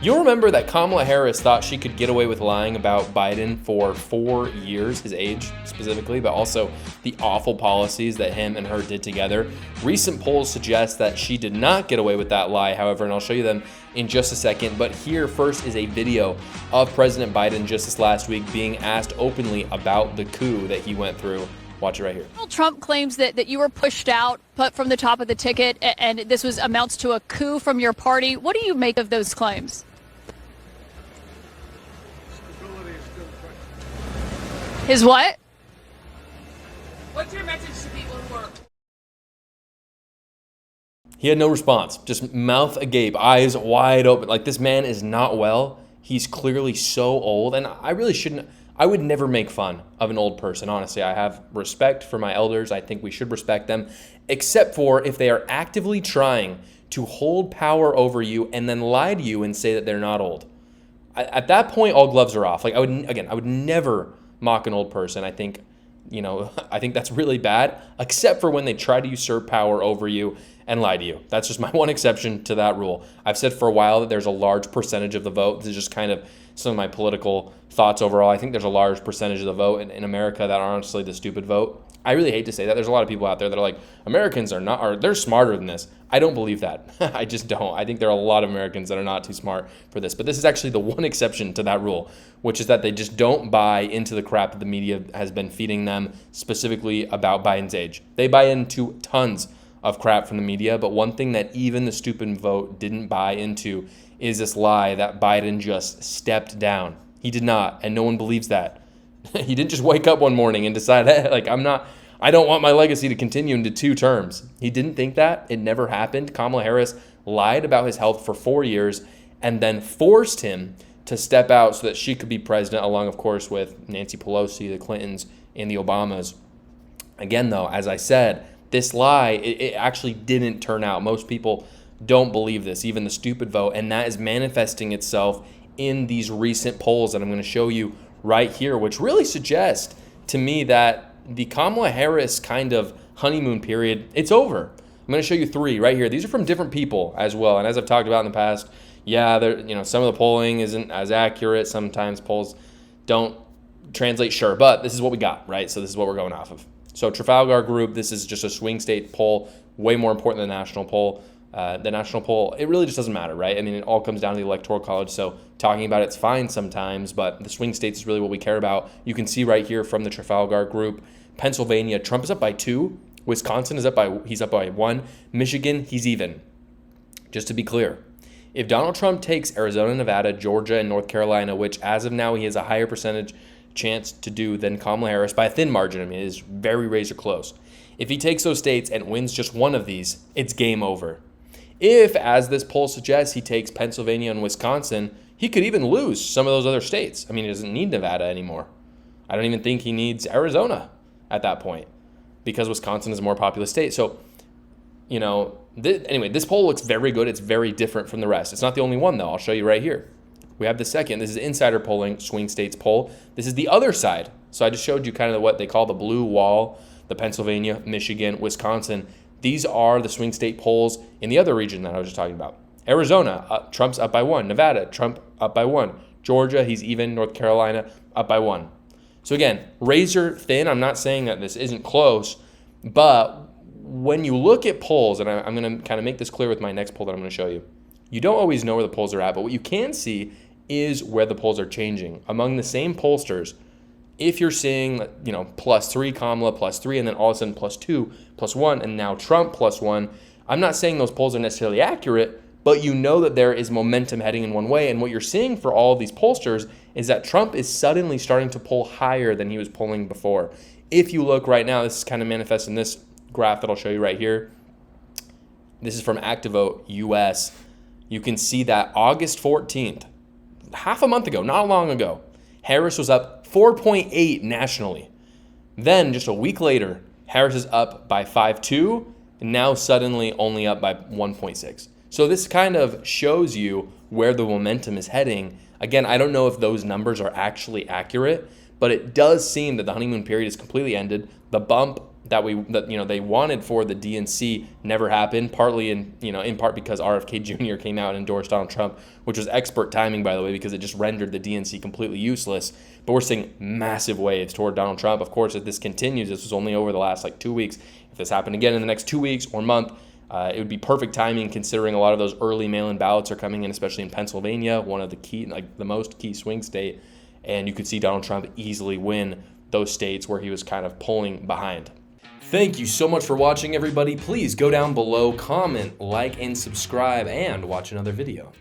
You'll remember that Kamala Harris thought she could get away with lying about Biden for 4 years, his age specifically, but also the awful policies that him and her did together. Recent polls suggest that she did not get away with that lie, however, and I'll show you them in just a second. But here first is a video of President Biden just this last week being asked openly about the coup that he went through. Watch it right here. Donald Trump claims that you were pushed out, put from the top of the ticket, and this amounts to a coup from your party. What do you make of those claims? His what? What's your message to people who are... He had no response, just mouth agape, eyes wide open. Like, this man is not well. He's clearly so old, and I would never make fun of an old person, honestly. I have respect for my elders. I think we should respect them, except for if they are actively trying to hold power over you and then lie to you and say that they're not old. At that point, all gloves are off. Like, I would never mock an old person. I think that's really bad, except for when they try to usurp power over you and lie to you. That's just my one exception to that rule. I've said for a while that there's a large percentage of the vote. This is just kind of some of my political thoughts overall. I think there's a large percentage of the vote in America that are honestly the stupid vote. I really hate to say that. There's a lot of people out there that are like, Americans they're smarter than this. I don't believe that. I just don't. I think there are a lot of Americans that are not too smart for this. But this is actually the one exception to that rule, which is that they just don't buy into the crap that the media has been feeding them, specifically about Biden's age. They buy into tons of crap from the media, but one thing that even the stupid vote didn't buy into is this lie that Biden just stepped down. He did not, and no one believes that. He didn't just wake up one morning and decide, hey, I don't want my legacy to continue into 2 terms. He didn't think that. It never happened. Kamala Harris lied about his health for 4 years and then forced him to step out so that she could be president, along, of course, with Nancy Pelosi, the Clintons, and the Obamas. Again, though, as I said, this lie, it actually didn't turn out. Most people don't believe this, even the stupid vote, and that is manifesting itself in these recent polls that I'm going to show you right here, which really suggest to me that the Kamala Harris kind of honeymoon period, it's over. I'm going to show you 3 right here. These are from different people as well, and as I've talked about in the past, some of the polling isn't as accurate. Sometimes polls don't translate, sure, but this is what we got, right? So this is what we're going off of. So Trafalgar Group, this is just a swing state poll, way more important than the national poll. The national poll, it really just doesn't matter, right? I mean, it all comes down to the Electoral College, so talking about it's fine sometimes, but the swing states is really what we care about. You can see right here from the Trafalgar Group, Pennsylvania, Trump is up by 2. Wisconsin is up by 1. Michigan, he's even. Just to be clear, if Donald Trump takes Arizona, Nevada, Georgia, and North Carolina, which as of now he has a higher percentage chance to do than Kamala Harris by a thin margin, I mean, it is very razor close. If he takes those states and wins just one of these, it's game over. If, as this poll suggests, he takes Pennsylvania and Wisconsin, he could even lose some of those other states. I mean, he doesn't need Nevada anymore. I don't even think he needs Arizona at that point because Wisconsin is a more populous state. So, anyway, this poll looks very good. It's very different from the rest. It's not the only one, though. I'll show you right here. We have the second. This is insider polling, swing states poll. This is the other side. So I just showed you kind of what they call the blue wall, the Pennsylvania, Michigan, Wisconsin. These are the swing state polls in the other region that I was just talking about. Arizona, Trump's up by 1. Nevada, Trump up by 1. Georgia, he's even. North Carolina, up by 1. So again, razor thin. I'm not saying that this isn't close, but when you look at polls, and I'm going to kind of make this clear with my next poll that I'm going to show you, you don't always know where the polls are at, but what you can see is where the polls are changing. Among the same pollsters, if you're seeing, +3 Kamala, +3, and then all of a sudden +2, +1, and now Trump +1, I'm not saying those polls are necessarily accurate, but you know that there is momentum heading in one way. And what you're seeing for all of these pollsters is that Trump is suddenly starting to poll higher than he was polling before. If you look right now, this is kind of manifest in this graph that I'll show you right here. This is from ActiVote US. You can see that August 14th, half a month ago, not long ago, Harris was up 4.8 nationally. Then just a week later, Harris is up by 5.2 and now suddenly only up by 1.6. So this kind of shows you where the momentum is heading. Again, I don't know if those numbers are actually accurate, but it does seem that the honeymoon period is completely ended. The bump they wanted for the DNC never happened, partly in part because RFK Jr. came out and endorsed Donald Trump, which was expert timing, by the way, because it just rendered the DNC completely useless. But we're seeing massive waves toward Donald Trump. Of course, if this continues, this was only over the last 2 weeks. If this happened again in the next 2 weeks or month, it would be perfect timing, considering a lot of those early mail-in ballots are coming in, especially in Pennsylvania, one of the key, the most key swing state, and you could see Donald Trump easily win those states where he was kind of pulling behind. Thank you so much for watching, everybody. Please go down below, comment, like, and subscribe, and watch another video.